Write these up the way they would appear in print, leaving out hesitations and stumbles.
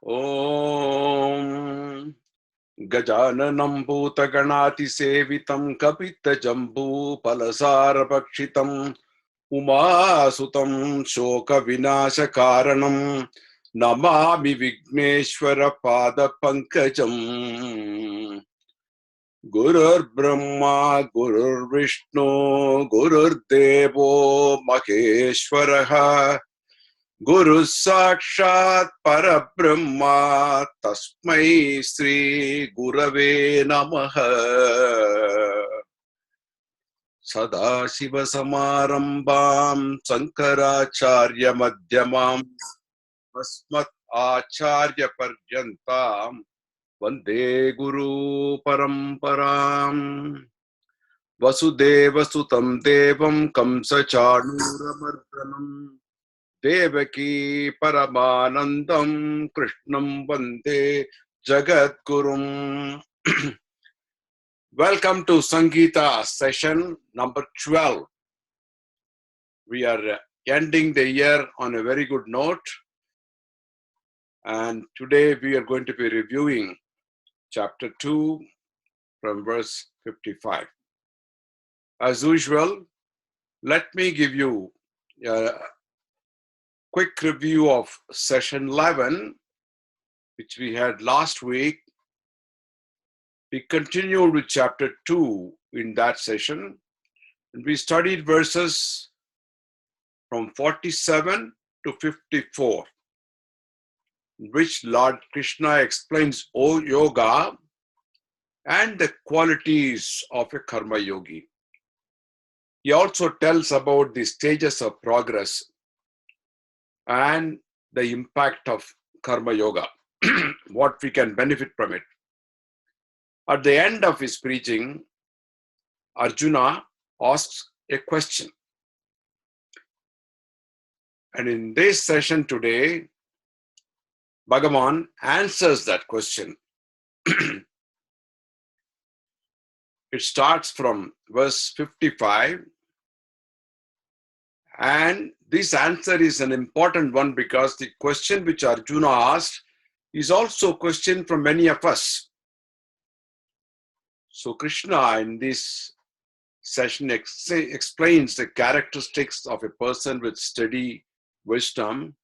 Om Gajananam Bhutaganati Sevitam Kapita Jambu Palasara Pakshitam Umasutam Shoka Vinasha Karanam Namami Vigneshwara Pada Pankajam Gurur Brahma Gurur Vishnu Gurur Devo Maheshwaraha Guru Sakshat Parabrahma Tasmai Sri Gurave Namaha Sadashiva Samarambam Sankaracharya Madhyamam Asmat Acharya Paryantam Vande Guru Paramparam Vasudeva Sutam Devam Kamsa Chanuramardanam Devaki Paramanandam Krishnam Vande Jagadgurum. Welcome to SanGita Session number 12. We are ending the year on a very good note. And today we are going to be reviewing chapter 2 from verse 55. As usual, let me give you a quick review of session 11, which we had last week. We continued with chapter 2 in that session, and we studied verses from 47 to 54, in which Lord Krishna explains yoga and the qualities of a karma yogi. He also tells about the stages of progress and the impact of karma yoga, what we can benefit from it. At the end of his preaching, Arjuna asks a question. And in this session today, Bhagavan answers that question. It starts from verse 55. And this answer is an important one because the question which Arjuna asked is also a question from many of us. So Krishna in this session explains the characteristics of a person with steady wisdom.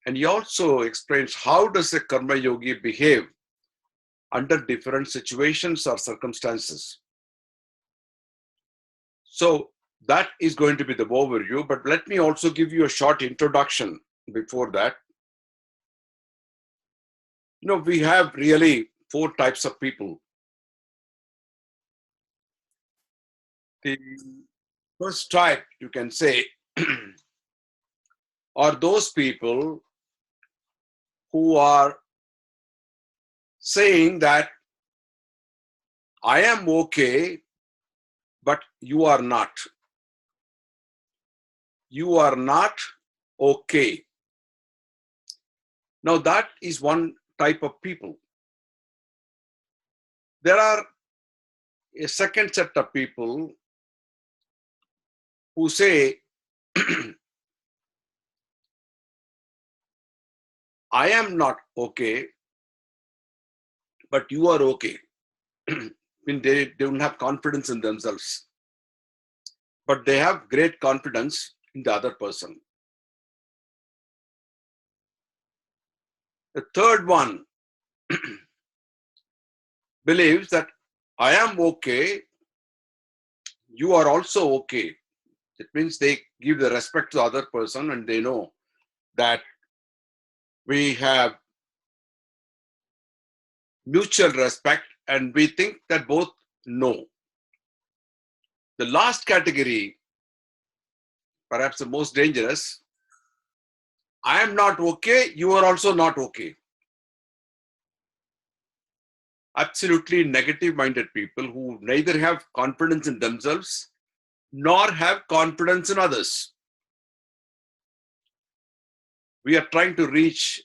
And he also explains how does a karma yogi behave under different situations or circumstances. So that is going to be the overview, but let me also give you a short introduction before that. We have really 4 types of people. The first type, you can say, are those people who are saying that I am okay, but you are not. You are not okay. Now that is one type of people. There are a second set of people who say, I am not okay, but you are okay. When they don't have confidence in themselves, but they have great confidence in the other person. The third one believes that I am okay, you are also okay. It means they give the respect to the other person and they know that we have mutual respect and we think that both know. The last category, perhaps the most dangerous, I am not okay, you are also not okay. Absolutely negative-minded people who neither have confidence in themselves nor have confidence in others. We are trying to reach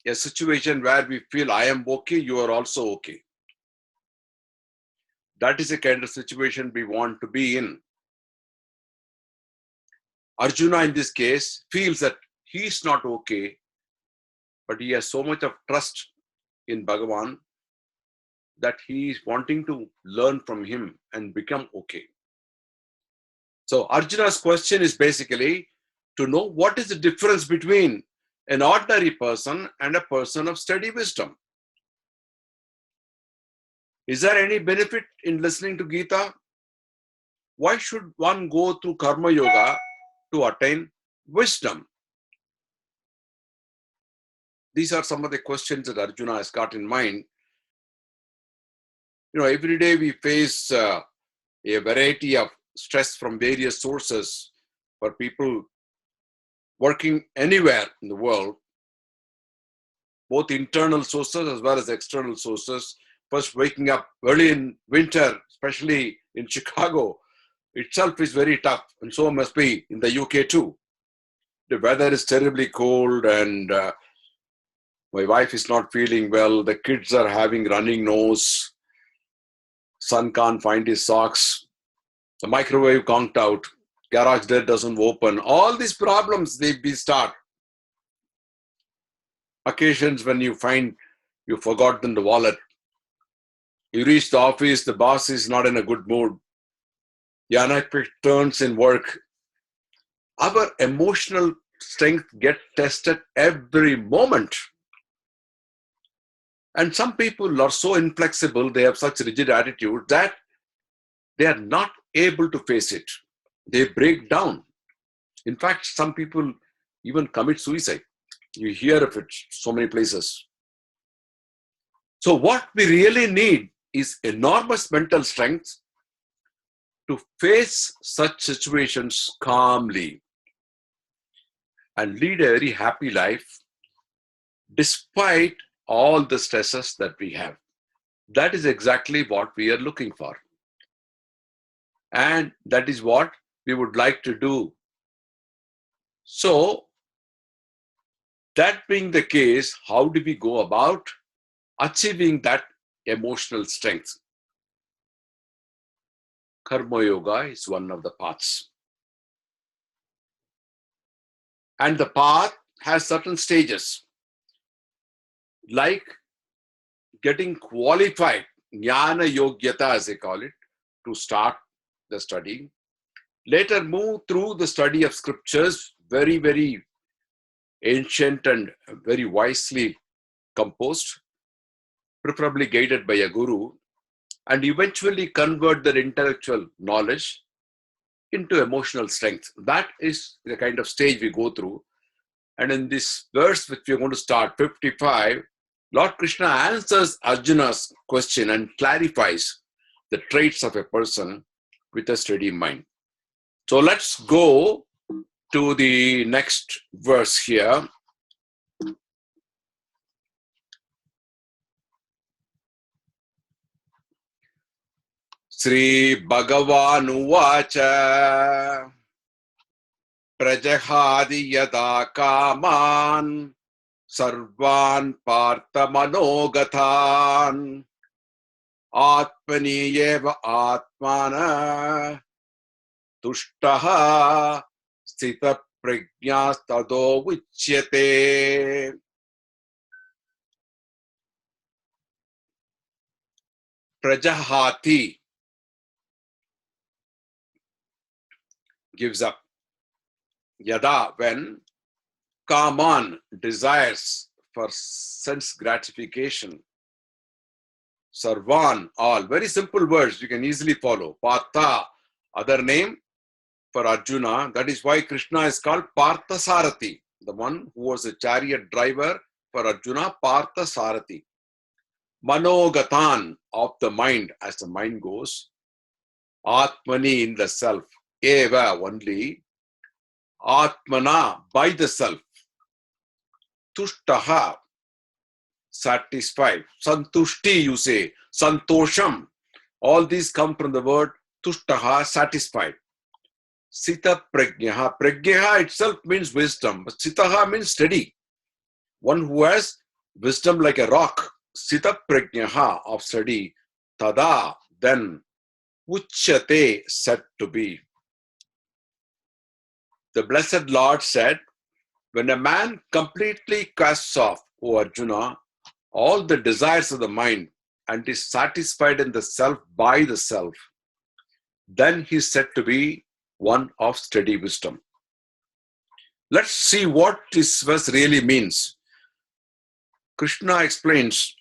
a situation where we feel I am okay, you are also okay. That is the kind of situation we want to be in. Arjuna in this case feels that he is not okay but he has so much of trust in Bhagavan that he is wanting to learn from him and become okay. So Arjuna's question is basically to know what is the difference between an ordinary person and a person of steady wisdom. Is there any benefit in listening to Gita? Why should one go through Karma Yoga to attain wisdom? These are some of the questions that Arjuna has got in mind. Every day we face a variety of stress from various sources for people working anywhere in the world, both internal sources as well as external sources. First, waking up early in winter, especially in Chicago, itself is very tough, and so must be in the UK too. The weather is terribly cold, and my wife is not feeling well. The kids are having running nose. Son can't find his socks. The microwave conked out. Garage door doesn't open. All these problems, they start. Occasions when you find you've forgotten the wallet. You reach the office, the boss is not in a good mood. The unexpected turns in work. Our emotional strength gets tested every moment. And some people are so inflexible, they have such rigid attitude that they are not able to face it. They break down. In fact, some people even commit suicide. You hear of it so many places. So what we really need is enormous mental strength to face such situations calmly and lead a very happy life despite all the stresses that we have. That is exactly what we are looking for. And that is what we would like to do. So, that being the case, how do we go about achieving that emotional strength? Karma Yoga is one of the paths. And the path has certain stages, like getting qualified, Jnana Yogyata as they call it, to start the study. Later move through the study of scriptures, very, very ancient and very wisely composed, preferably guided by a guru, and eventually convert their intellectual knowledge into emotional strength. That is the kind of stage we go through. And in this verse, which we're going to start, 55, Lord Krishna answers Arjuna's question and clarifies the traits of a person with a steady mind. So let's go to the next verse here. Sri Bhagavan Uvacha Prajahadi Yada Kaman Sarvan Partha Manogathan Atmani Eva Atmana Tushtaha Sthita Prajnas Tado Vichyate. Prajahati gives up. Yada, when Kaman, desires for sense gratification. Sarvan, all. Very simple words you can easily follow. Partha, other name for Arjuna. That is why Krishna is called Partha Sarathi, the one who was a chariot driver for Arjuna, Partha Sarathi. Manogatan, of the mind, as the mind goes. Atmani, in the self. Eva, only. Atmana, by the self. Tushtaha, satisfied. Santushti, you say. Santosham. All these come from the word Tushtaha, satisfied. Sita Prajnaha. Prajnaha itself means wisdom, but Sitaha means steady. One who has wisdom like a rock. Sita Prajnaha, of steady. Tada, then. Uchyate, said to be. The Blessed Lord said, when a man completely casts off O Arjuna, all the desires of the mind and is satisfied in the self by the self, then he is said to be one of steady wisdom. Let's see what this verse really means. Krishna explains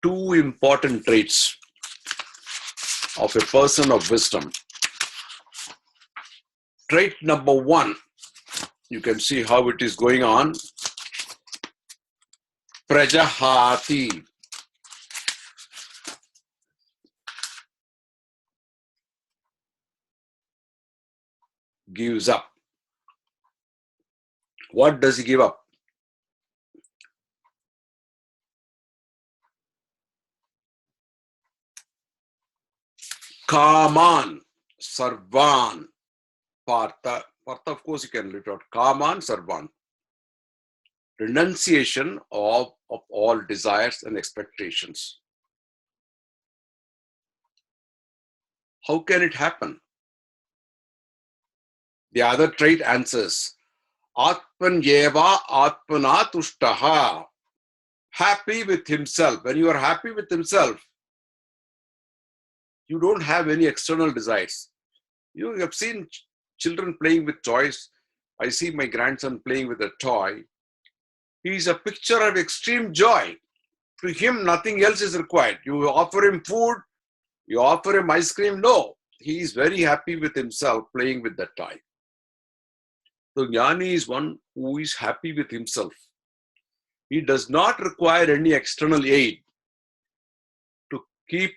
two important traits of a person of wisdom. Trait number one, you can see how it is going on. Prajahati. Gives up. What does he give up? Kaman, Sarvan, Partha. Partha, of course, you can read out. Kaman, Sarvan. Renunciation of all desires and expectations. How can it happen? The other trait answers, Atman Yeva Atmana Tushtaha. Happy with himself. When you are happy with himself, you don't have any external desires. You have seen children playing with toys. I see my grandson playing with a toy. He is a picture of extreme joy. To him, nothing else is required. You offer him food, you offer him ice cream. No, he is very happy with himself playing with that toy. So Jnani is one who is happy with himself. He does not require any external aid to keep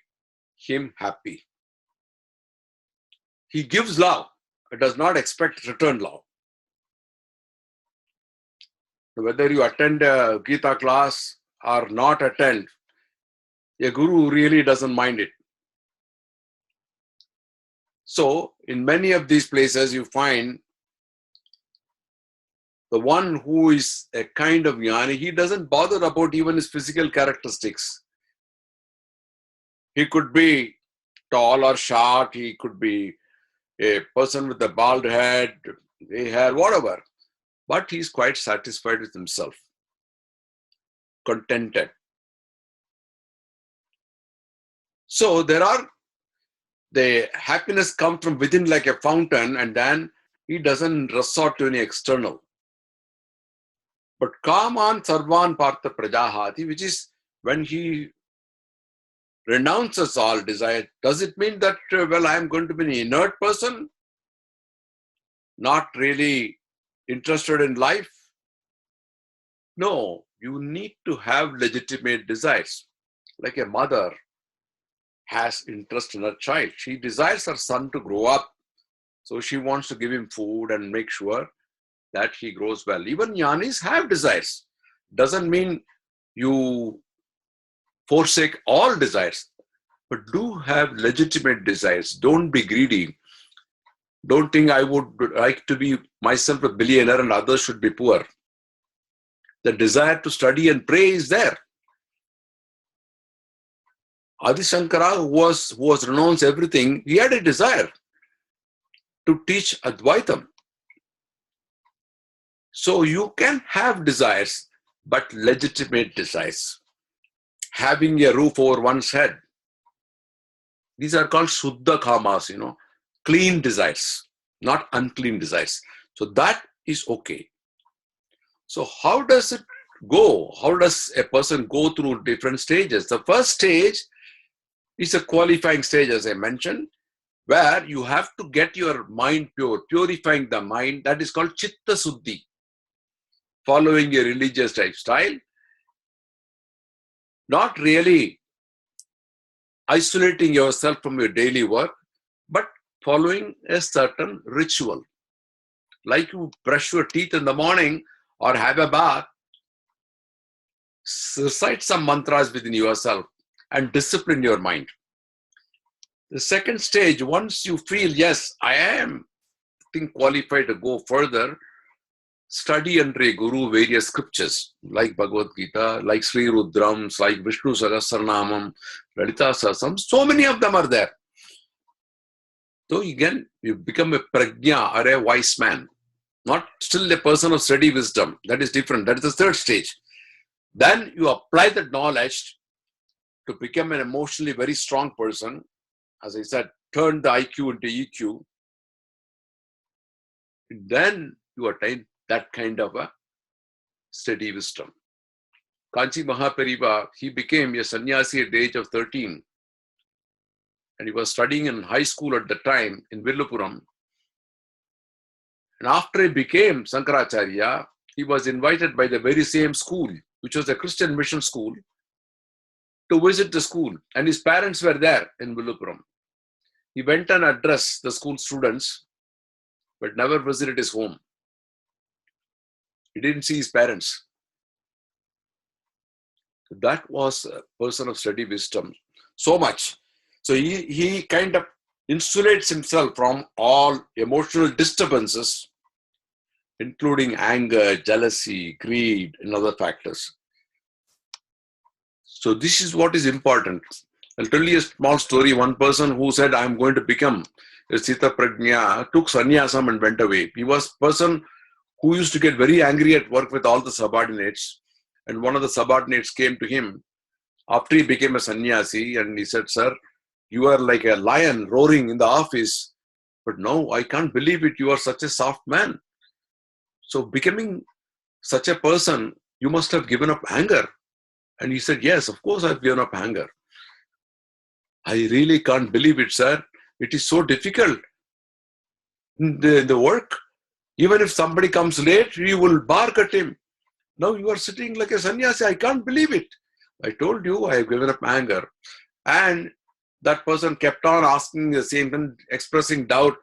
him happy. He gives love, but does not expect return love. So whether you attend a Gita class or not attend, a guru really doesn't mind it. So in many of these places you find the one who is a kind of jnani, he doesn't bother about even his physical characteristics. He could be tall or short, he could be a person with a bald head, gray hair, whatever. But he's quite satisfied with himself, contented. So the happiness comes from within like a fountain, and then he doesn't resort to any external. But Kaman Sarvan Partha Prajahati, which is when he renounces all desire. Does it mean that, I am going to be an inert person? Not really interested in life? No, you need to have legitimate desires. Like a mother has interest in her child. She desires her son to grow up. So she wants to give him food and make sure that he grows well. Even jnanis have desires. Doesn't mean you forsake all desires, but do have legitimate desires. Don't be greedy. Don't think I would like to be myself a billionaire and others should be poor. The desire to study and pray is there. Adi Shankara, who was renounced everything, he had a desire to teach Advaitam. So you can have desires, but legitimate desires. Having a roof over one's head. These are called Shuddha Kamas, clean desires, not unclean desires. So that is okay. So how does it go? How does a person go through different stages? The first stage is a qualifying stage, as I mentioned, where you have to get your mind pure, purifying the mind. That is called Chitta Suddhi. Following a religious lifestyle, not really isolating yourself from your daily work, but following a certain ritual. Like you brush your teeth in the morning or have a bath, recite some mantras within yourself and discipline your mind. The second stage, once you feel, yes, I am qualified to go further, study under a guru various scriptures like Bhagavad Gita, like Sri Rudrams, like Vishnu Sahasranamam, Lalita Sahasram. So many of them are there. So again, you become a prajna or a wise man, not still a person of steady wisdom. That is different. That is the third stage. Then you apply that knowledge to become an emotionally very strong person. As I said, turn the IQ into EQ. Then you attain that kind of a steady wisdom. Kanchi Mahapariva, he became a sannyasi at the age of 13. And he was studying in high school at the time in Villupuram. And after he became Sankaracharya, he was invited by the very same school, which was a Christian mission school, to visit the school. And his parents were there in Villupuram. He went and addressed the school students, but never visited his home. He didn't see his parents. That was a person of steady wisdom. So much. So he kind of insulates himself from all emotional disturbances, including anger, jealousy, greed, and other factors. So this is what is important. I'll tell you a small story. One person who said, I'm going to become a Sita Prajna, took sannyasam and went away. He was a person who used to get very angry at work with all the subordinates. And one of the subordinates came to him after he became a sannyasi and he said, sir, you are like a lion roaring in the office. But no, I can't believe it. You are such a soft man. So becoming such a person, you must have given up anger. And he said, yes, of course I've given up anger. I really can't believe it, sir. It is so difficult in the work. Even if somebody comes late, you will bark at him. Now you are sitting like a sannyasi. I can't believe it. I told you I have given up anger. And that person kept on asking the same thing, expressing doubt.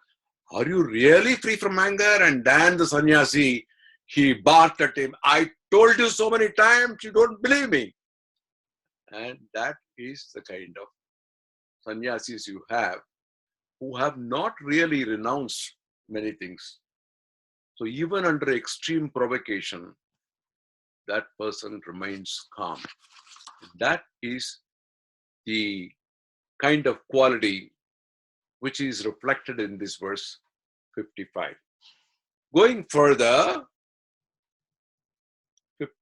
Are you really free from anger? And then the sannyasi, he barked at him. I told you so many times, you don't believe me. And that is the kind of sannyasis you have who have not really renounced many things. So even under extreme provocation, that person remains calm. That is the kind of quality which is reflected in this verse 55. Going further,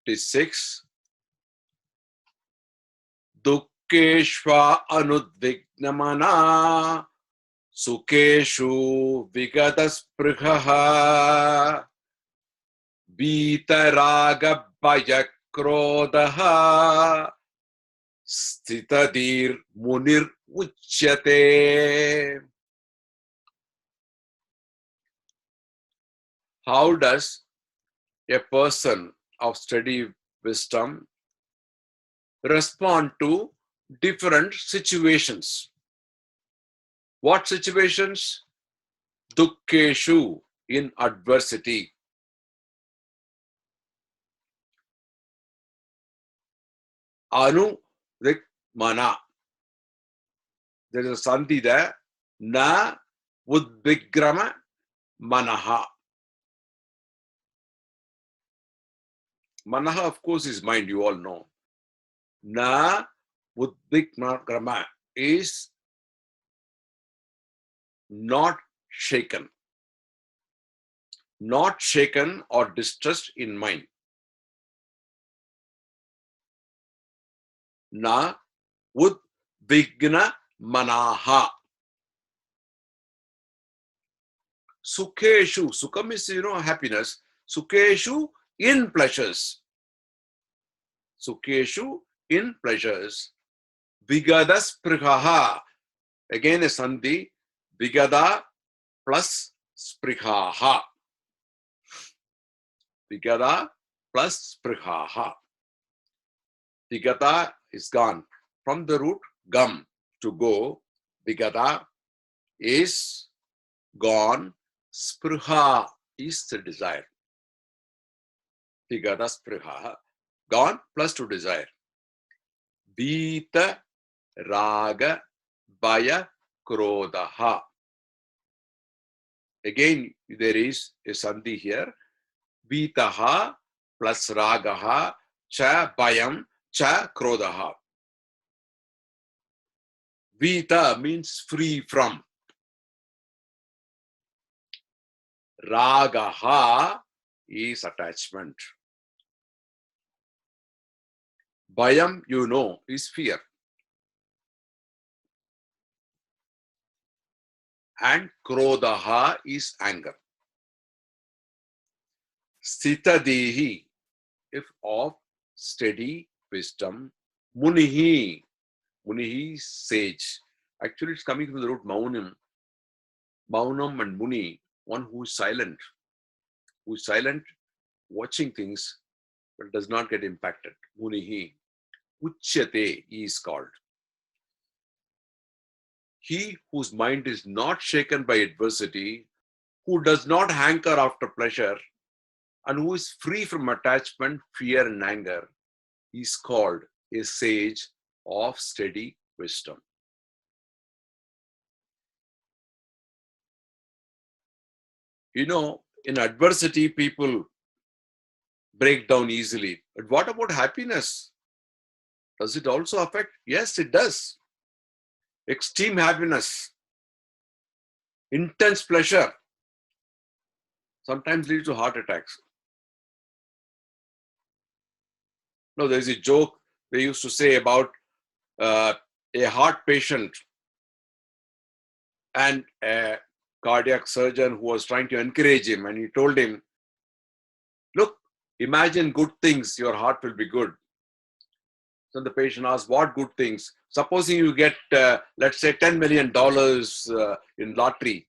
56. Dukkeshva anudvignamana sukeshu vigadaspruhaha vitaraga bhayakrodaha sthitadir munir uchyate. How does a person of steady wisdom respond to different situations? What situations? Dukkeshu, in adversity. Anu mana. There is a sandhi there. Na udvigrama manaha. Manaha, of course, is mind, you all know. Na udvigrama is not shaken. Not shaken or distressed in mind. Na udvigna manaha. Sukeshu. Sukham is, happiness. Sukeshu, in pleasures. Sukeshu, in pleasures. Vigada sprihaha. Again a sandhi. Vigada plus sprihaha. Vigada plus sprihaha. Vigada is gone. From the root gam, to go. Vigada is gone. Spriha is the desire. Vigada spriha. Gone plus to desire. Vita raga bhaya krodaha. Again, there is a sandhi here. Vitaha plus ragaha cha bhayam cha krodaha. Vita means free from. Ragaha is attachment. Bhayam, you know, is fear. And Krodhaha is anger. Sthitadehi, if of steady wisdom. Munihi, Munihi is sage. Actually, it's coming from the root Maunam. Maunam and Muni, one who is silent, watching things, but does not get impacted. Munihi. Uchyate is called. He whose mind is not shaken by adversity, who does not hanker after pleasure, and who is free from attachment, fear, and anger, is called a sage of steady wisdom. You know, in adversity, people break down easily. But what about happiness? Does it also affect? Yes, it does. Extreme happiness, intense pleasure, sometimes leads to heart attacks. No, there's a joke they used to say about a heart patient and a cardiac surgeon who was trying to encourage him, and he told him, look, imagine good things, your heart will be good. So the patient asked, what good things? Supposing you get, let's say, $10 million in lottery.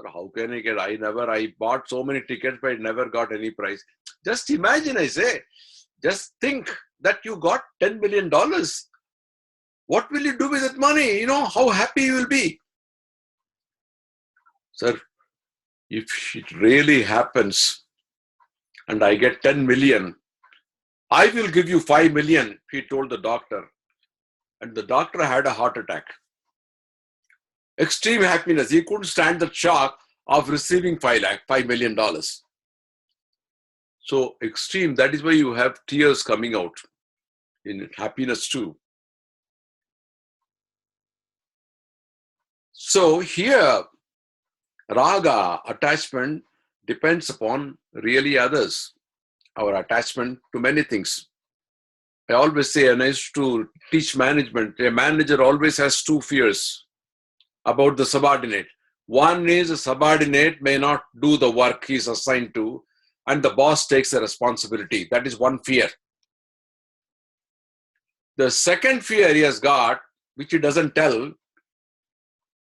How can I get? I bought so many tickets, but I never got any prize. Just imagine, I say, just think that you got $10 million. What will you do with that money? You know, how happy you will be. Sir, if it really happens and I get 10 million, I will give you 5 million, he told the doctor. And the doctor had a heart attack. Extreme happiness. He couldn't stand the shock of receiving $5 million. So extreme, that is why you have tears coming out in happiness too. So here, raga, attachment, depends upon really others. Our attachment to many things. I always say, and I used to teach management, a manager always has two fears about the subordinate. One is a subordinate may not do the work he is assigned to, and the boss takes the responsibility. That is one fear. The second fear he has got, which he doesn't tell,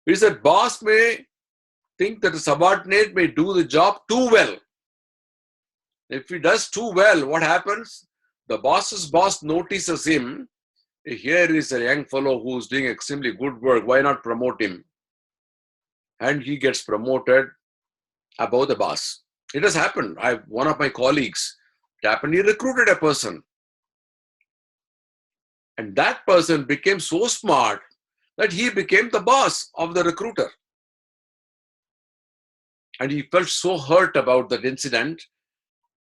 is that boss may think that the subordinate may do the job too well. If he does too well, what happens? The boss's boss notices him. Here is a young fellow who is doing extremely good work. Why not promote him? And he gets promoted above the boss. It has happened. One of my colleagues, it happened, he recruited a person. And that person became so smart that he became the boss of the recruiter. And he felt so hurt about that incident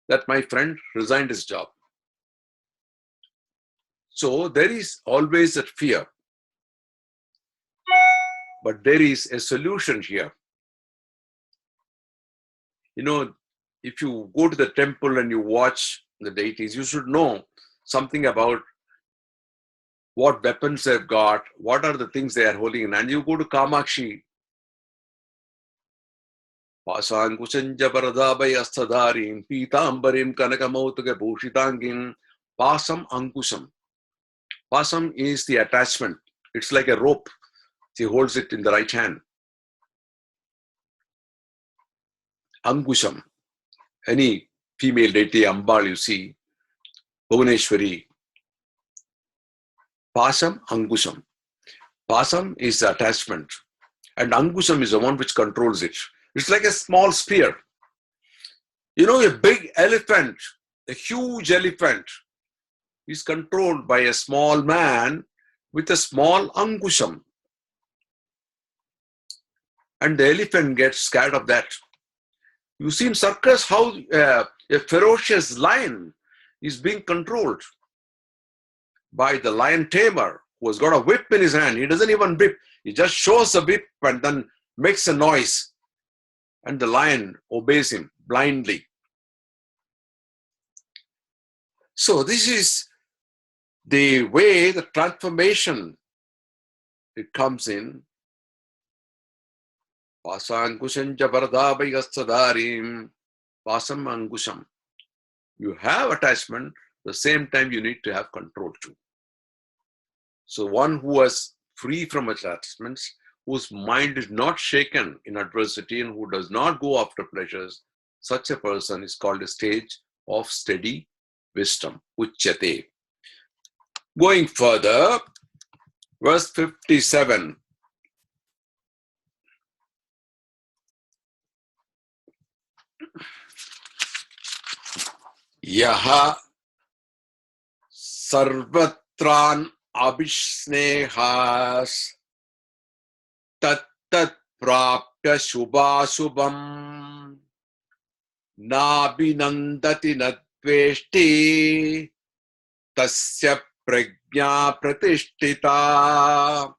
that my friend resigned his job. So there is always that fear. But there is a solution here. You know, if you go to the temple and you watch the deities, you should know something about what weapons they've got, what are the things they are holding in. And you go to Kamakshi, Pasankusanja Varadabai Astadarim, Pitambarim Kanakamautaka Bhushitangin, Pasam Ankusam. Pasam is the attachment. It's like a rope. She holds it in the right hand. Ankusham. Any female deity, Ambal, you see, Bhuvaneshwari. Pasam, Ankusham. Pasam is the attachment, and Ankusham is the one which controls it. It's like a small spear. You know, a big elephant, a huge elephant, is controlled by a small man with a small Ankusham. And the elephant gets scared of that. You see in circus how a ferocious lion is being controlled by the lion tamer who has got a whip in his hand. He doesn't even whip. He just shows a whip and then makes a noise. And the lion obeys him blindly. So this is the way the transformation it comes in, Pasankushanja Varadabhayastadarim, Pasam Angusham. You have attachment, at the same time you need to have control too. So one who is free from attachments, whose mind is not shaken in adversity and who does not go after pleasures, such a person is called a stage of steady wisdom, Uchyate. Going further, verse 57. Yaha sarvatran abhisnehas tat prapya shubhashubham nabhinandati nadveshti tasya prajna pratishtita.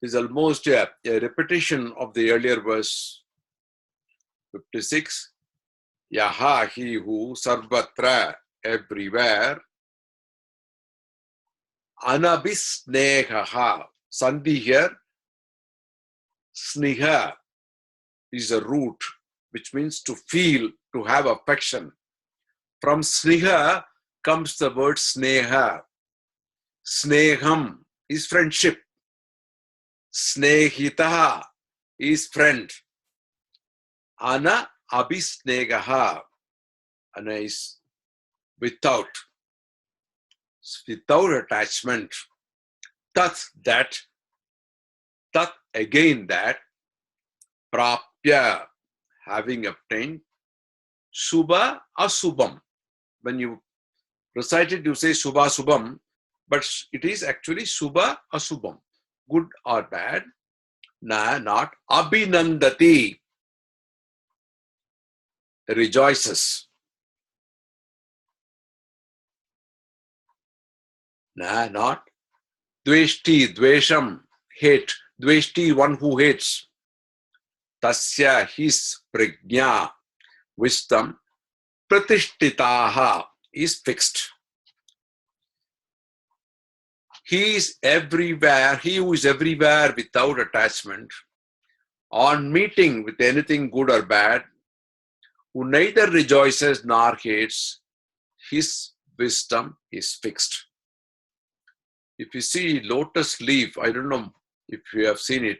Is almost a repetition of the earlier verse 56. Yaha, he who, sarvatra, everywhere, anabhisnehaha, sandhi here, sneha is a root, which means to feel, to have affection. From sneha comes the word sneha. Sneham is friendship. Snehitaha is friend. Ana abhisnegaha. Ana is without attachment. Tat, that. Tat, again that. Prapya, having obtained. Subha asubham. When you recite it, you say subha subham, but it is actually subha asubham. Good or bad. Na, not. Abhinandati. Rejoices. Na, not. Dveshti, dvesham, hate. Dveshti, one who hates. Tasya, his prajna, wisdom. Pratishtitaha is fixed. He is everywhere. He who is everywhere without attachment, on meeting with anything good or bad, who neither rejoices nor hates, his wisdom is fixed. If you see lotus leaf, I don't know if you have seen it,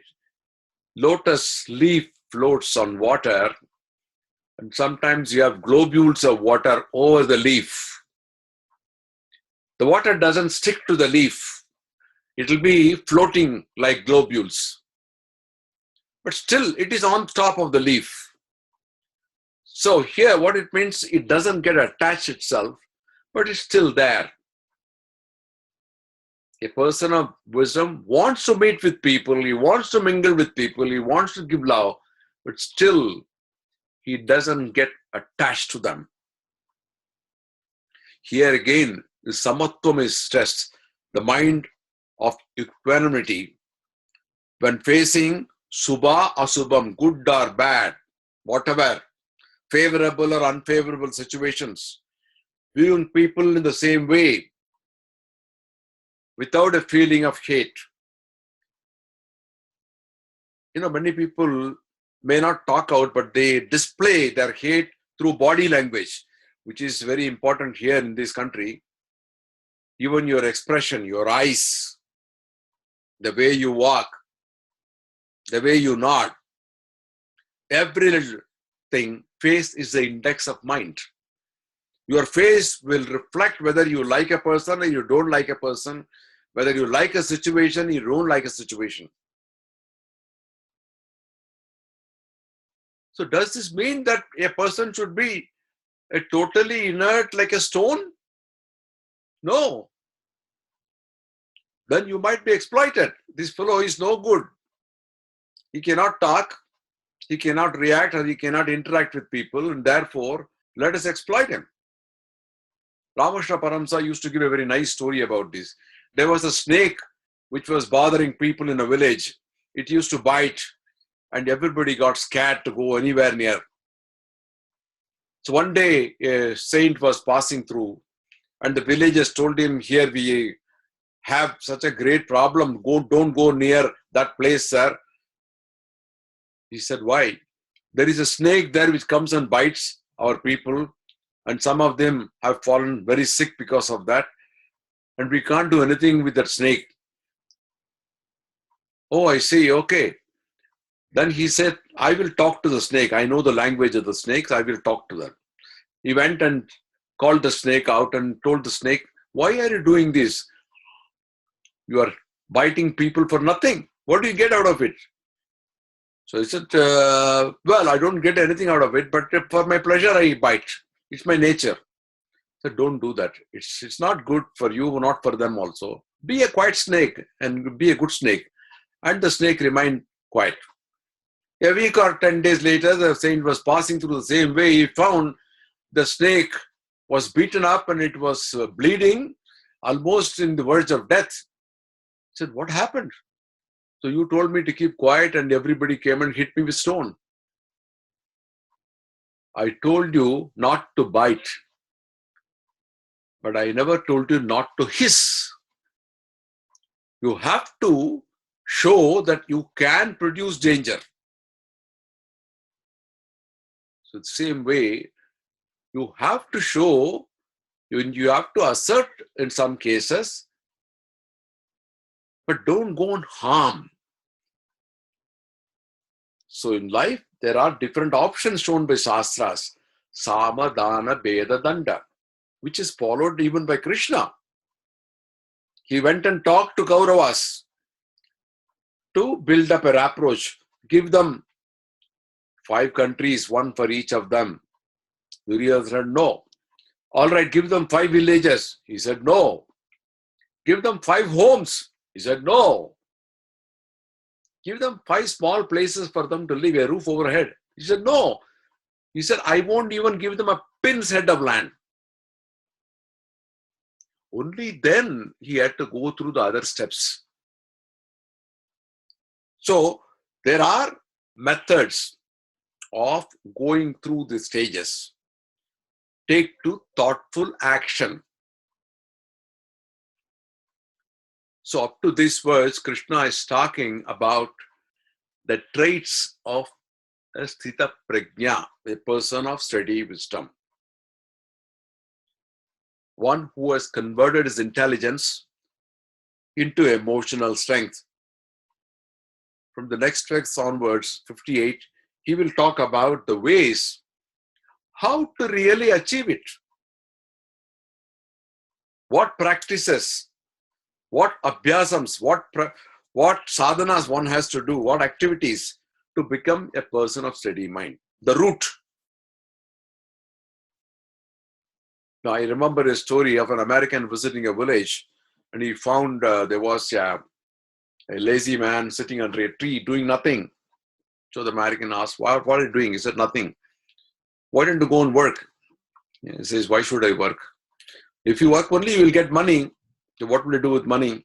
lotus leaf floats on water, and sometimes you have globules of water over the leaf. The water doesn't stick to the leaf. It will be floating like globules. But still, it is on top of the leaf. So here, what it means, it doesn't get attached itself, but it's still there. A person of wisdom wants to meet with people, he wants to mingle with people, he wants to give love, but still, he doesn't get attached to them. Here again, the samatvam is stressed, the mind of equanimity. When facing subha asubham, good or bad, whatever, favorable or unfavorable situations, viewing people in the same way, without a feeling of hate. Many people may not talk out, but they display their hate through body language, which is very important here in this country. Even your expression, your eyes, the way you walk, the way you nod, every little thing, face is the index of mind. Your face will reflect whether you like a person or you don't like a person, whether you like a situation, you don't like a situation. So does this mean that a person should be totally inert like a stone? No. Then you might be exploited. This fellow is no good. He cannot talk, he cannot react, or he cannot interact with people, and therefore, let us exploit him. Ramakrishna Paramsa used to give a very nice story about this. There was a snake which was bothering people in a village. It used to bite, and everybody got scared to go anywhere near. So one day, a saint was passing through, And the villagers told him, here we have such a great problem. Don't go near that place, sir. He said, why? There is a snake there which comes and bites our people. And some of them have fallen very sick because of that. And we can't do anything with that snake. Oh, I see. Okay. Then he said, I will talk to the snake. I know the language of the snakes. I will talk to them. He went and called the snake out and told the snake, why are you doing this? You are biting people for nothing. What do you get out of it? So he said, well, I don't get anything out of it, but for my pleasure, I bite. It's my nature. So don't do that. It's not good for you, not for them also. Be a quiet snake and be a good snake. And the snake remained quiet. A week or 10 days later, the saint was passing through the same way. He found the snake was beaten up and it was bleeding, almost in the verge of death. He said, what happened? So you told me to keep quiet and everybody came and hit me with stone. I told you not to bite, but I never told you not to hiss. You have to show that you can produce danger. So the same way, you have to show, you have to assert in some cases, but don't go and harm. So in life, there are different options shown by Shastras. Sama, Dana, Beda, Danda, which is followed even by Krishna. He went and talked to Kauravas to build up a approach, give them 5 countries, one for each of them. Duryodhana said, no. All right, give them 5 villages. He said, no. Give them 5 homes. He said, no. Give them 5 small places for them to live, a roof overhead. He said, no. He said, I won't even give them a pin's head of land. Only then he had to go through the other steps. So there are methods of going through the stages. Take to thoughtful action. So up to this verse, Krishna is talking about the traits of a sthita prajna, a person of steady wisdom. One who has converted his intelligence into emotional strength. From the next text onwards, 58, he will talk about the ways how to really achieve it. What practices, what abhyasams, what sadhanas one has to do, what activities to become a person of steady mind. The route. Now, I remember a story of an American visiting a village, and he found there was a lazy man sitting under a tree doing nothing. So the American asked, what are you doing? He said, nothing. Why don't you go and work? He says, why should I work? If you work only, you will get money. So what will you do with money?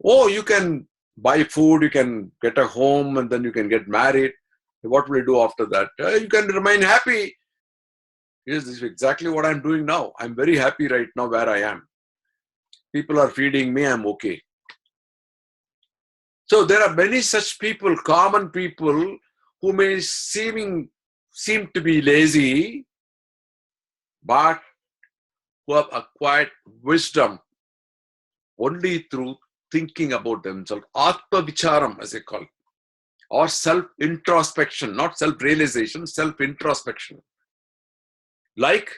Oh, you can buy food, you can get a home, and then you can get married. What will you do after that? You can remain happy. Yes, this is exactly what I'm doing now. I'm very happy right now where I am. People are feeding me, I'm okay. So there are many such people, common people, who may seem to be lazy, but who have acquired wisdom only through thinking about themselves. Atma Vicharam, as they call it, or self-introspection, not self-realization, self-introspection. Like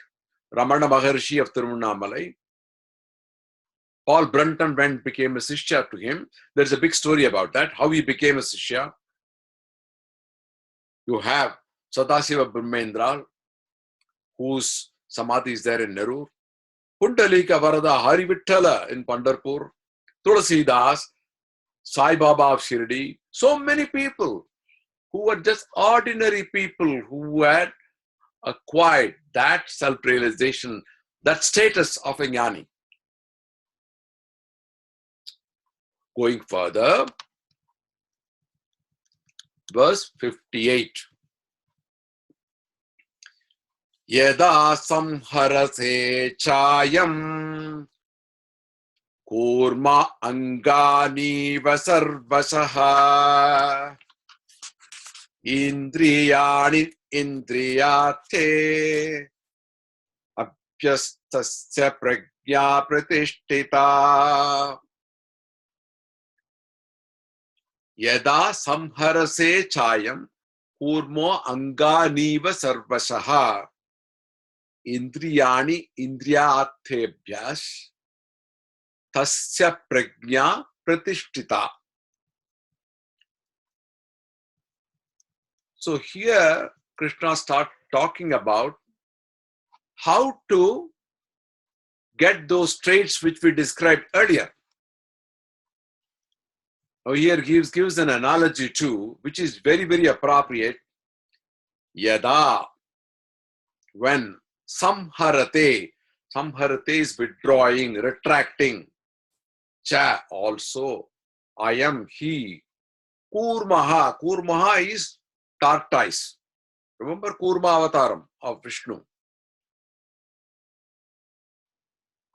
Ramana Maharshi of Tiruvannamalai, Paul Brunton went became a Sishya to him. There's a big story about that, how he became a Sishya. You have Sadasiva Brahmendra, whose Samadhi is there in Nerur. Pundalika Varada Hari Vittala in Pandharpur. Tulasidas, Sai Baba of Shirdi. So many people who were just ordinary people who had acquired that self-realization, that status of a jnani. Going further, verse 58. Yada samharase chayam Kurma angani vasarvasaha indriyani indriyate abhyastasya prajna pratishtita yada samharase chayam kurmo anganiva sarvasaha indriyani indriyatebhyas tasya prajna pratishtita. So here Krishna starts talking about how to get those traits which we described earlier. Now here gives an analogy too, which is very, very appropriate. Yada, when samharate is withdrawing, retracting. Cha, also, I am he. Kurmaha is tortoise. Remember Kurma avataram of Vishnu.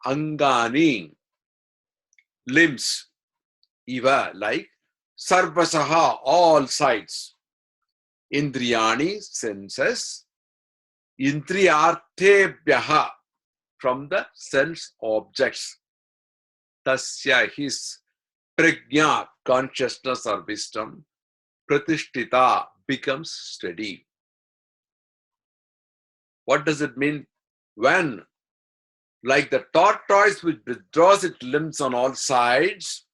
Angani, limbs. Iva, like sarvasaha, all sides. Indriyani, senses. Indriyartebhyaha, from the sense objects. Tasya, his prajna, consciousness or wisdom, pratishtita, becomes steady. What does it mean? When, like the tortoise which withdraws its limbs on all sides,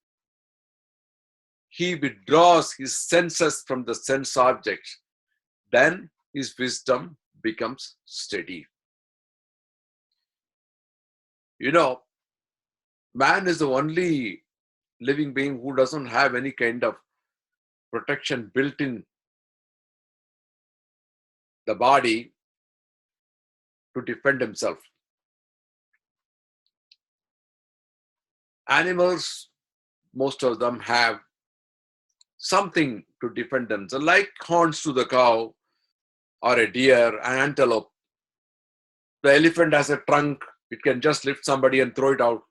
he withdraws his senses from the sense objects, then his wisdom becomes steady. You know, man is the only living being who doesn't have any kind of protection built in the body to defend himself. Animals, most of them have something to defend themselves, like horns to the cow or a deer, an antelope. The elephant has a trunk, it can just lift somebody and throw it out.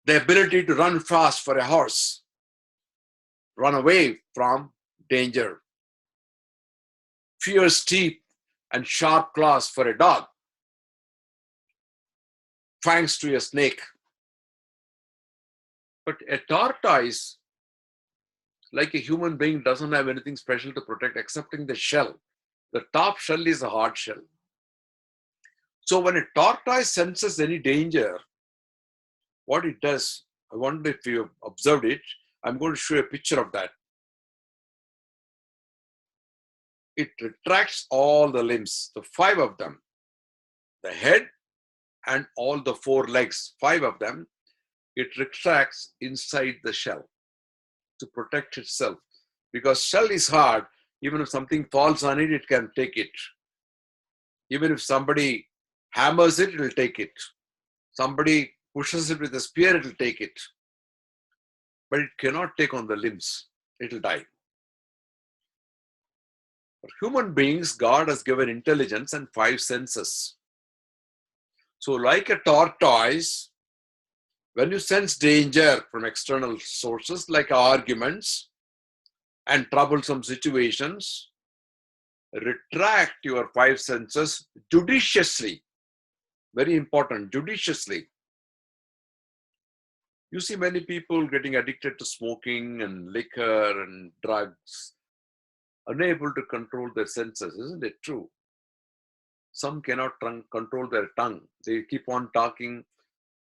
The ability to run fast for a horse, run away from danger. Fierce teeth and sharp claws for a dog. Fangs to a snake. But a tortoise, like a human being, doesn't have anything special to protect excepting the shell. The top shell is a hard shell. So when a tortoise senses any danger, what it does, I wonder if you observed it, I'm going to show a picture of that. It retracts all the limbs, the 5 of them, the head and all the 4 legs, 5 of them, it retracts inside the shell to protect itself. Because shell is hard, even if something falls on it, it can take it. Even if somebody hammers it, it will take it. Somebody pushes it with a spear, it will take it. But it cannot take on the limbs. It will die. For human beings, God has given intelligence and 5 senses. So like a tortoise, when you sense danger from external sources like arguments and troublesome situations, retract your 5 senses judiciously. Very important, judiciously. You see many people getting addicted to smoking and liquor and drugs, unable to control their senses. Isn't it true? Some cannot control their tongue. They keep on talking,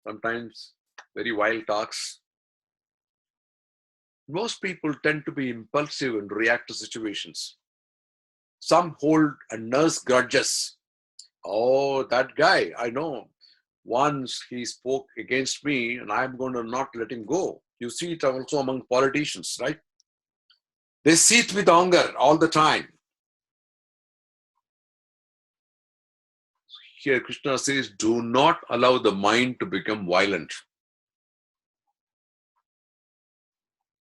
sometimes very wild talks. Most people tend to be impulsive and react to situations. Some hold and nurse grudges. Oh, that guy, I know. Once he spoke against me and I'm going to not let him go. You see it also among politicians, right? They seethe with anger all the time. Here Krishna says, do not allow the mind to become violent.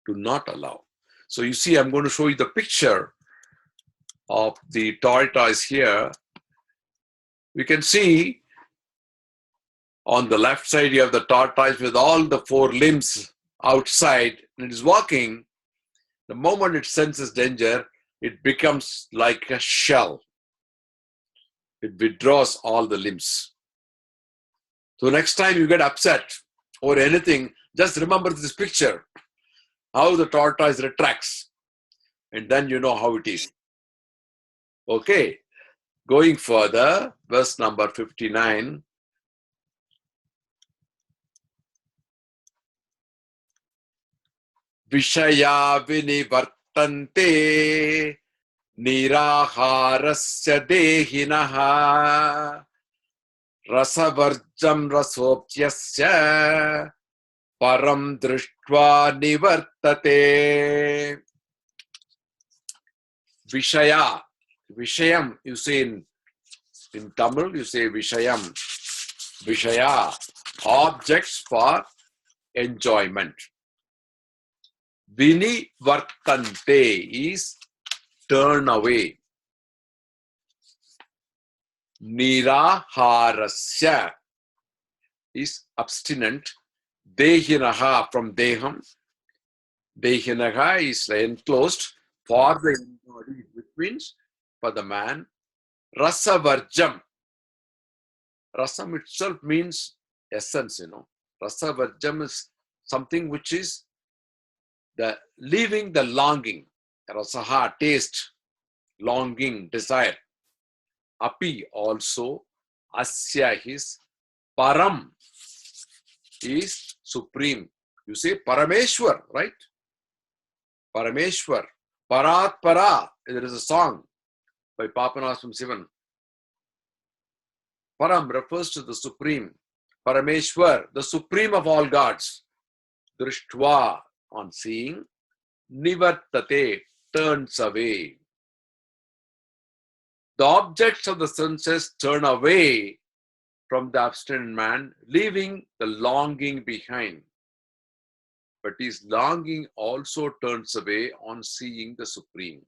Do not allow. So you see, I'm going to show you the picture of the tortoise here. We can see On the left side, you have the tortoise with all the four limbs outside, and it is walking. The moment it senses danger, it becomes like a shell. It withdraws all the limbs. So next time you get upset or anything, just remember this picture, how the tortoise retracts, and then you know how it is. Okay, going further, verse number 59. Vishaya vinivartante niraharasya dehinaha rasavarjam rasopyasya param drishtva nivartate. Vishaya, Vishayam, you say in Tamil, you say Vishayam. Vishaya, objects for enjoyment. Vinivartante is turn away. Niraharasya is abstinent. Dehinaha from deham. Dehinaha is enclosed for the body, which means for the man. Rasavarjam. Rasam itself means essence, Rasavarjam is something which is the leaving the longing. Rasaha, taste, longing, desire. Api also, asya is param is supreme. You say Parameshwar, right? Parameshwar. Parat para. There is a song by Papanasam Sivan. Param refers to the supreme. Parameshwar, the supreme of all gods. Drishtva, on seeing. Nivartate, turns away. The objects of the senses turn away from the abstinent man, leaving the longing behind. But his longing also turns away on seeing the supreme.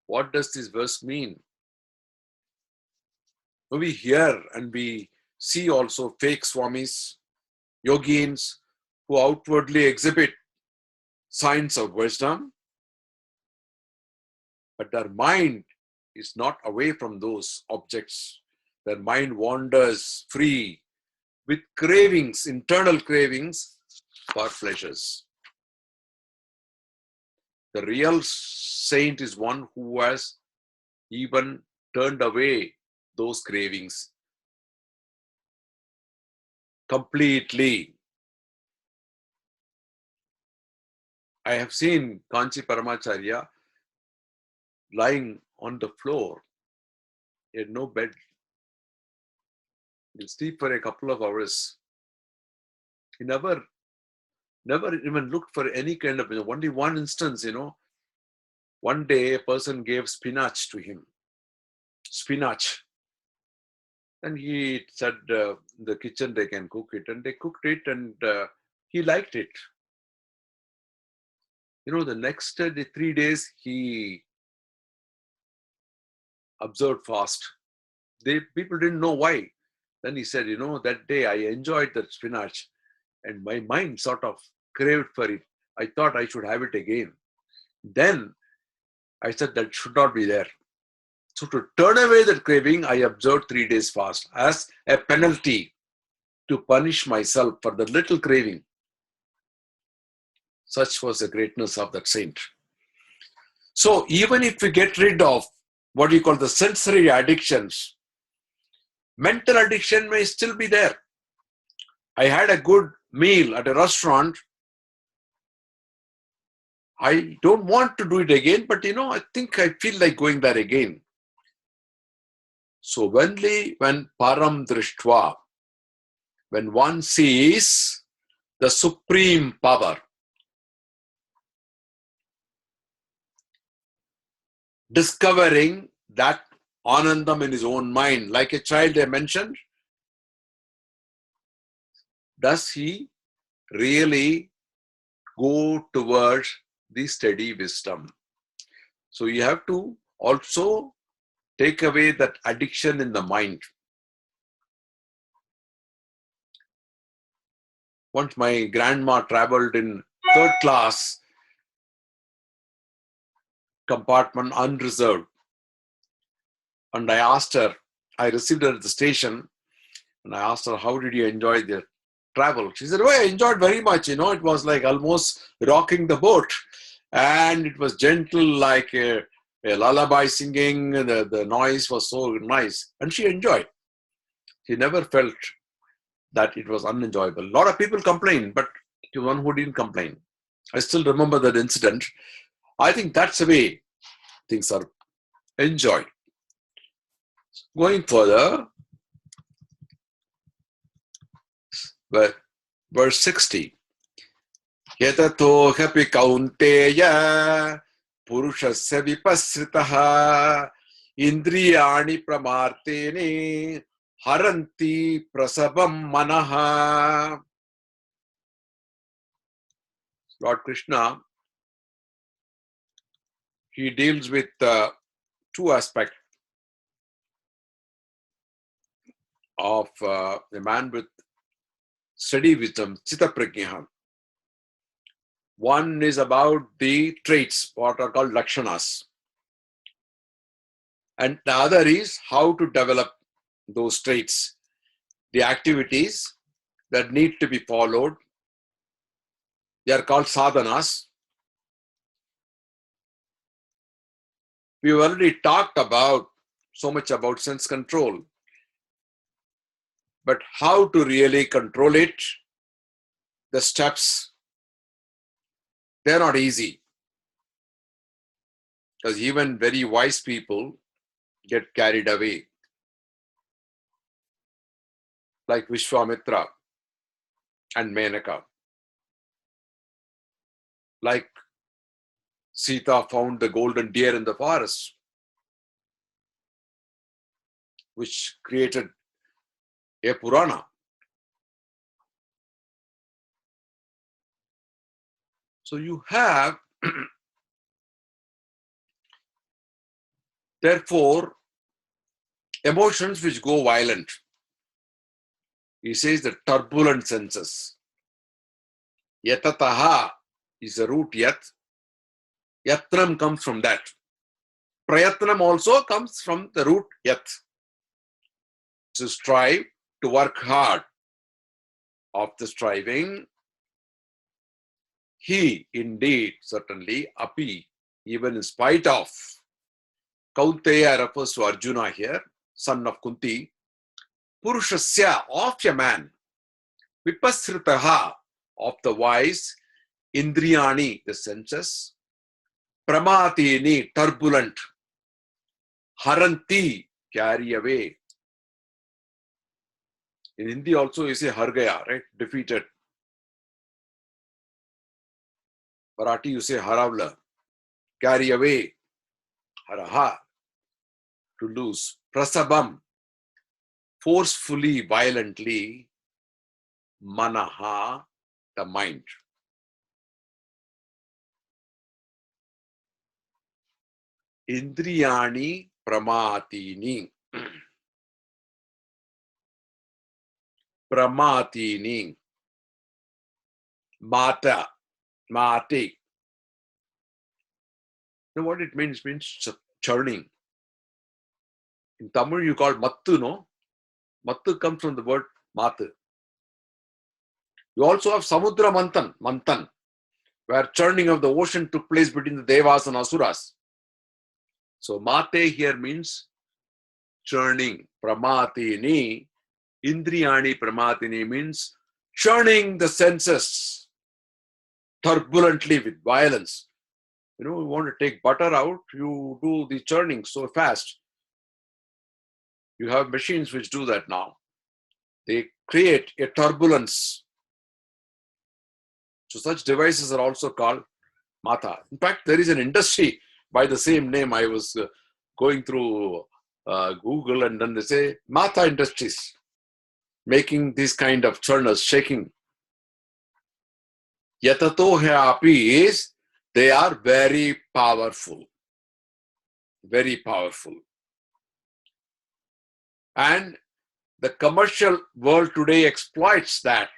What does this verse mean? We hear and we see also fake swamis, yogins, who outwardly exhibit signs of wisdom, but their mind is not away from those objects. Their mind wanders free with cravings, internal cravings for pleasures. The real saint is one who has even turned away those cravings completely. I have seen Kanchi Paramacharya lying on the floor. He had no bed. He'll sleep for a couple of hours. He never even looked for any kind of, only one instance, one day a person gave spinach to him. Spinach. And he said in the kitchen they can cook it. And they cooked it and he liked it. The next 3 days he observed fast. People didn't know why. Then he said, that day I enjoyed that spinach and my mind sort of craved for it. I thought I should have it again. Then I said that should not be there. So to turn away that craving, I observed 3 days fast as a penalty to punish myself for the little craving. Such was the greatness of that saint. So even if we get rid of what you call the sensory addictions, mental addiction may still be there. I had a good meal at a restaurant. I don't want to do it again, but I think I feel like going there again. So only when param drishtva, when one sees the supreme power, discovering that anandam in his own mind, like a child I mentioned, does he really go towards the steady wisdom? So you have to also take away that addiction in the mind. Once my grandma traveled in third class compartment unreserved. And I asked her, I received her at the station, and I asked her, how did you enjoy the travel? She said, oh, I enjoyed very much. It was like almost rocking the boat. And it was gentle, like a lullaby singing. The noise was so nice. And she enjoyed. She never felt that it was unenjoyable. A lot of people complain, but the one who didn't complain. I still remember that incident. I think that's the way things are enjoyed. Going further, but verse 60. Yatato hapi kaunteya purushasya vipasritaha indriyani pramartene haranti prasabam manaha. Lord Krishna, he deals with two aspects of a man with steady wisdom, Chitta Prajna. One is about the traits, what are called lakshanas. And the other is how to develop those traits, the activities that need to be followed. They are called sadhanas. We've already talked about so much about sense control. But how to really control it, the steps, they're not easy. Because even very wise people get carried away. Like Vishwamitra and Menaka. Like Sita found the golden deer in the forest, which created a Purana. So you have, therefore, emotions which go violent. He says the turbulent senses. Yatataha is the root yat. Yatnam comes from that. Prayatnam also comes from the root yat. To strive, to work hard. Of the striving, he indeed, certainly, api, even in spite of. Kaunteya refers to Arjuna here, son of Kunti. Purushasya, of a man. Vipasritaha, of the wise. Indriyani, the senses. Pramatini, turbulent. Haranti, carry away. In Hindi also you say har gaya, right? Defeated. Marathi you say haravla. Carry away. Haraha. To lose. Prasabam. Forcefully, violently. Manaha. The mind. Indriyani pramatini. Pramatini. Mata. Mati. You know what it means? It means churning. In Tamil you call mattu, no? Mattu comes from the word matu. You also have Samudra Mantan, where churning of the ocean took place between the Devas and Asuras. So mate here means churning. Pramatini. Indriyani pramatini means churning the senses turbulently with violence. You want to take butter out, you do the churning so fast. You have machines which do that now. They create a turbulence. So such devices are also called Mata. In fact, there is an industry by the same name. I was going through Google and then they say Mata Industries, making these kind of churners, shaking. Yatato api is, they are very powerful. Very powerful. And the commercial world today exploits that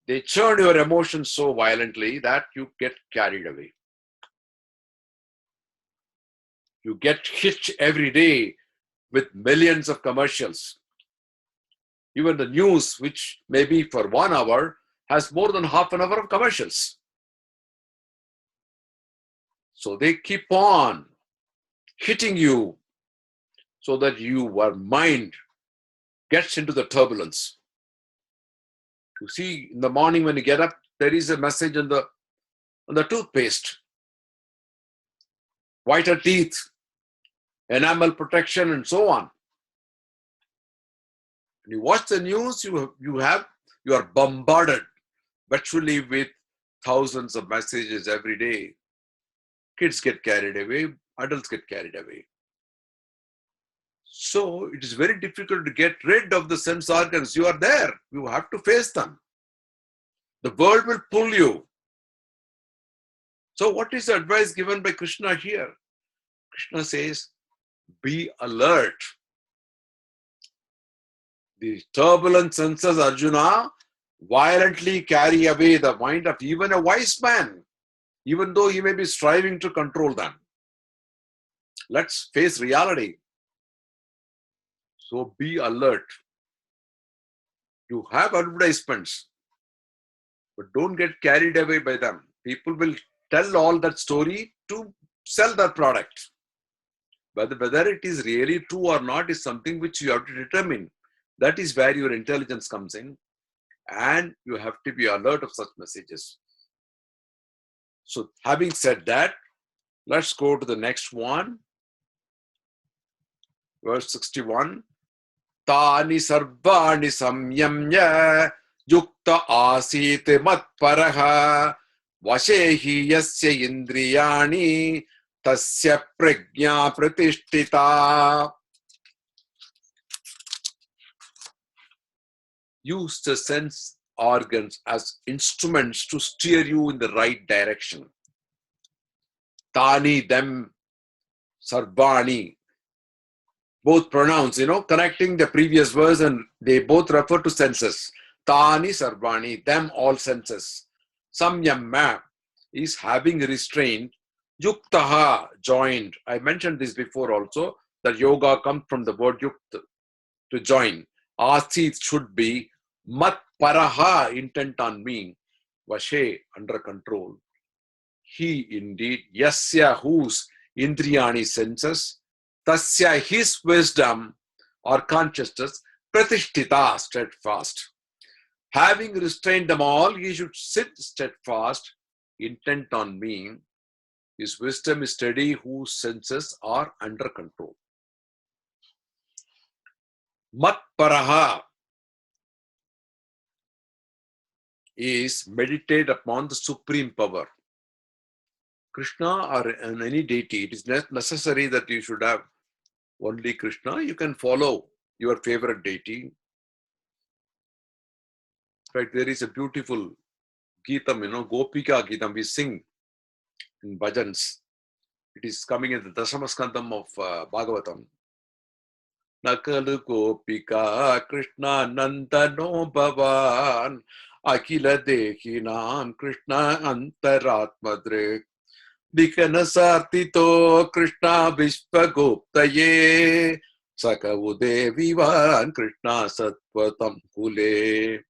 They churn your emotions so violently that you get carried away. You get hit every day with millions of commercials. Even the news, which may be for 1 hour, has more than half an hour of commercials. So they keep on hitting you so that your mind gets into the turbulence. You see, in the morning when you get up, there is a message on the toothpaste. Whiter teeth, enamel protection, and so on. When you watch the news, you are bombarded virtually with thousands of messages every day. Kids get carried away, adults get carried away. So it is very difficult to get rid of the sense organs. You are there. You have to face them. The world will pull you. So what is the advice given by Krishna here? Krishna says, be alert. The turbulent senses, Arjuna, violently carry away the mind of even a wise man, even though he may be striving to control them. Let's face reality. So be alert. You have advertisements, but don't get carried away by them. People will tell all that story to sell that product. But whether it is really true or not is something which you have to determine. That is where your intelligence comes in, and you have to be alert of such messages. So having said that, let's go to the next one. Verse 61. Tani sarvani samyamya yukta asite matparaha vashehi yasya indriyani tasya prajna pratishtita. Use the sense organs as instruments to steer you in the right direction. Tani, them, sarvani. Both pronouns, connecting the previous verse, and they both refer to senses. Tani sarvani, them all senses. Samyamma is having restraint. Yuktaha, joined. I mentioned this before also, that yoga comes from the word yukta, to join. Asit should be mat paraha, intent on me. Vashe, under control. He indeed, yasya, whose indriyani, senses, tasya, his wisdom or consciousness, pratishtita, steadfast. Having restrained them all, he should sit steadfast, intent on me. His wisdom is steady, whose senses are under control. Mat paraha is meditate upon the supreme power. Krishna or any deity, it is not necessary that you should have only Krishna. You can follow your favorite deity. In fact, there is a beautiful Geetam, Gopika Geetam, we sing in bhajans. It is coming in the Dasamaskandam of Bhagavatam. Nakalu Gopika Krishna Nandano Bhavan Akila Dehinam Krishna Antaratmadre Dikanasartito Krishna Vishwaguptaye Sakavude Vivan Krishna Satvatam Kule.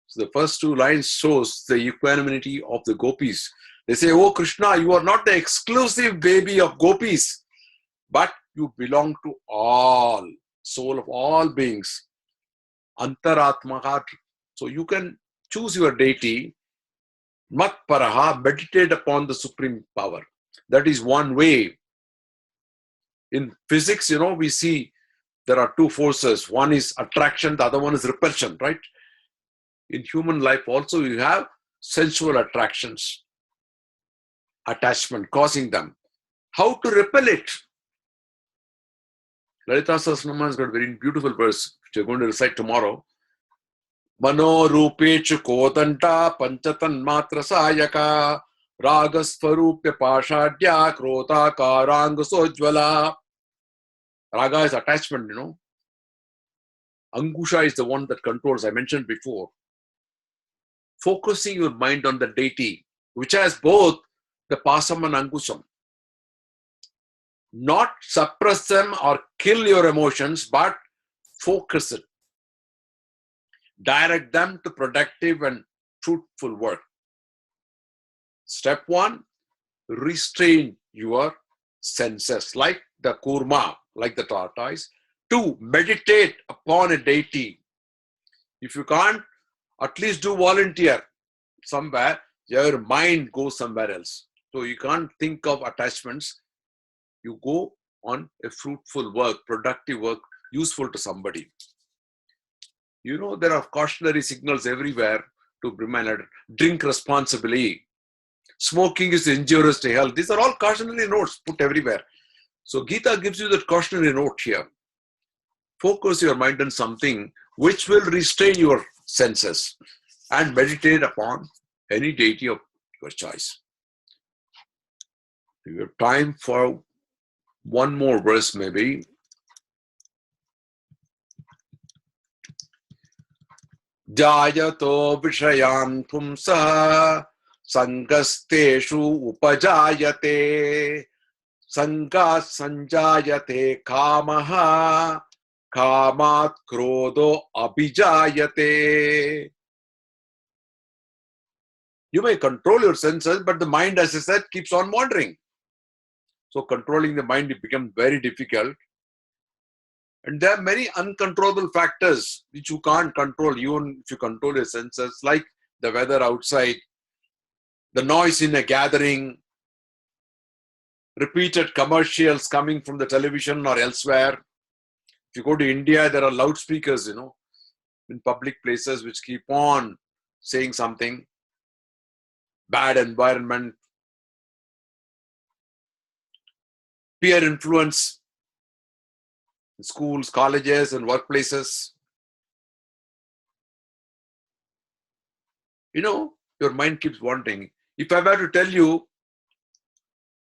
So the first two lines shows the equanimity of the gopis. They say, oh Krishna, you are not the exclusive baby of gopis, but you belong to all, soul of all beings. Antaratma. So you can choose your deity. Mat paraha, meditate upon the supreme power. That is one way. In physics, we see there are two forces. One is attraction, the other one is repulsion, right? In human life also, you have sensual attractions, attachment, causing them. How to repel it? Lalita Sahasranama has got a very beautiful verse, which you're going to recite tomorrow. Mano rupechu kodanta panchatan matra sayaka ragasvarupya pashadya krota karanga sojvala. Raga is attachment, Angusha is the one that controls, I mentioned before. focusing your mind on the deity, which has both the pasam and ankusam. Not suppress them or kill your emotions, but focus it. Direct them to productive and fruitful work. Step 1, restrain your senses, like the kurma, like the tortoise. 2, meditate upon a deity. If you can't, at least do volunteer somewhere. Your mind goes somewhere else. So you can't think of attachments. You go on a fruitful work, productive work, useful to somebody. You know, there are cautionary signals everywhere to remind, drink responsibly. Smoking is injurious to health. These are all cautionary notes put everywhere. So Gita gives you that cautionary note here. Focus your mind on something which will restrain your senses and meditate upon any deity of your choice. We have time for one more verse maybe. Jayato vishayan pumsa sangasteshu upajayate sangat sanjayate kamaha kamat krodo abhijayate. You may control your senses, but the mind, as I said, keeps on wandering. So controlling the mind, it becomes very difficult. And there are many uncontrollable factors which you can't control, even if you control your senses, like the weather outside, the noise in a gathering, repeated commercials coming from the television or elsewhere. If you go to India, there are loudspeakers, in public places which keep on saying something. Bad environment, peer influence in schools, colleges, and workplaces. Your mind keeps wandering. If I were to tell you,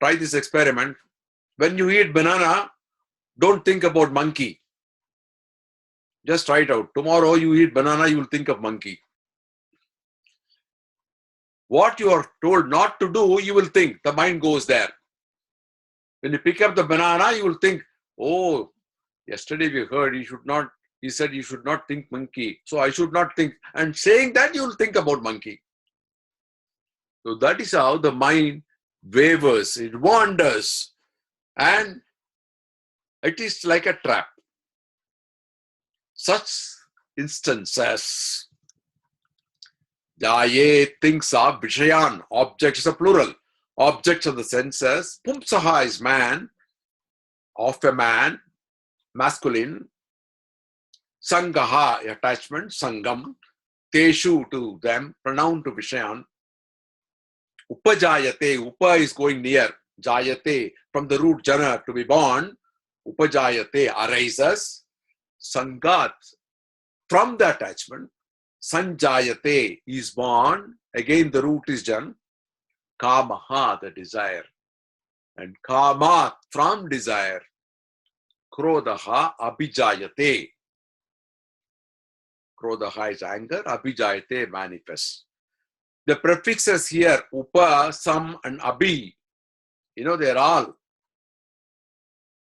try this experiment. When you eat banana, don't think about monkey. Just try it out. Tomorrow you eat banana, you will think of monkey. What you are told not to do, you will think. The mind goes there. When you pick up the banana, you will think, oh, yesterday we heard he said you should not think monkey. So I should not think. And saying that, you will think about monkey. So that is how the mind wavers, it wanders. And it is like a trap. Such instances, Jaye thinks of Vishayan, objects is a plural, objects of the senses. Pumsaha is man, of a man, masculine. Sangaha, attachment, sangam. Teshu, to them, pronoun to Vishayan. Upajayate, upa is going near. Jayate, from the root jana, to be born. Upajayate, arises. Sangat, from the attachment. Sanjayate, is born. Again, the root is jan. Kamaha, the desire. And kamat, from desire. Krodaha, abhijayate. Krodaha is anger. Abhijayate, manifests. The prefixes here, upa, sam, and abhi, they are all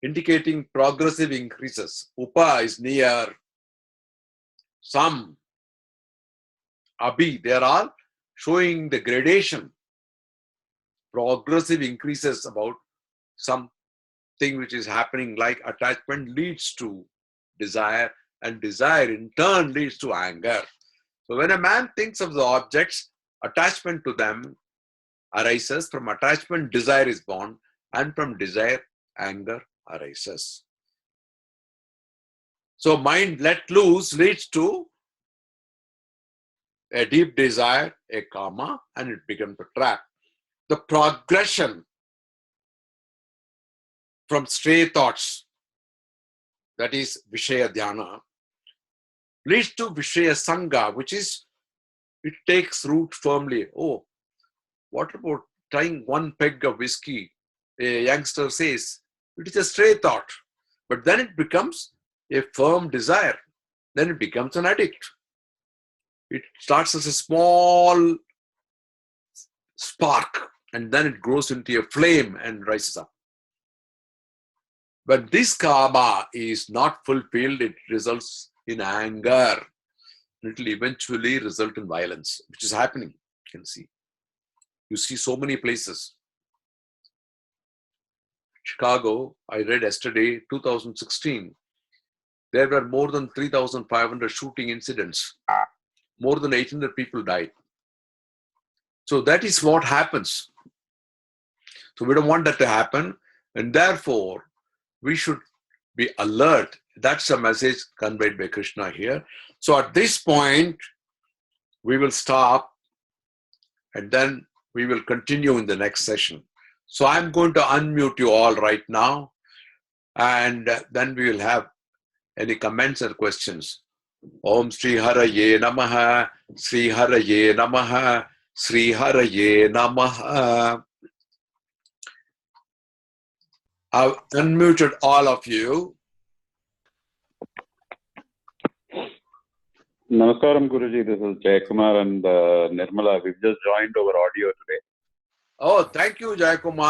indicating progressive increases. Upa is near. Sam, abhi, they are all showing the gradation. Progressive increases about something which is happening, like attachment leads to desire, and desire in turn leads to anger. So when a man thinks of the objects, attachment to them arises. From attachment, desire is born, and from desire, anger arises. So mind let loose leads to a deep desire, a kama, and it becomes a trap. The progression from stray thoughts, that is Vishaya Dhyana, leads to Vishaya Sangha, which is, it takes root firmly. Oh, what about trying one peg of whiskey? A youngster says, it is a stray thought. But then it becomes a firm desire. Then it becomes an addict. It starts as a small spark and then it grows into a flame and rises up. But this karma is not fulfilled, it results in anger. It will eventually result in violence, which is happening. You can see. You see so many places. Chicago, I read yesterday, 2016, there were more than 3,500 shooting incidents. More than 800 people died. So that is what happens. So we don't want that to happen. And therefore, we should be alert. That's a message conveyed by Krishna here. So at this point, we will stop and then we will continue in the next session. So I'm going to unmute you all right now and then we will have any comments or questions. Om Sri Haraye Namaha, Sri Haraye Namaha, Sri Haraye Namaha. I've unmuted all of you. Namaskaram Guruji, this is Jayakumar and Nirmala. We've just joined over audio today. Oh, thank you, Jayakumar.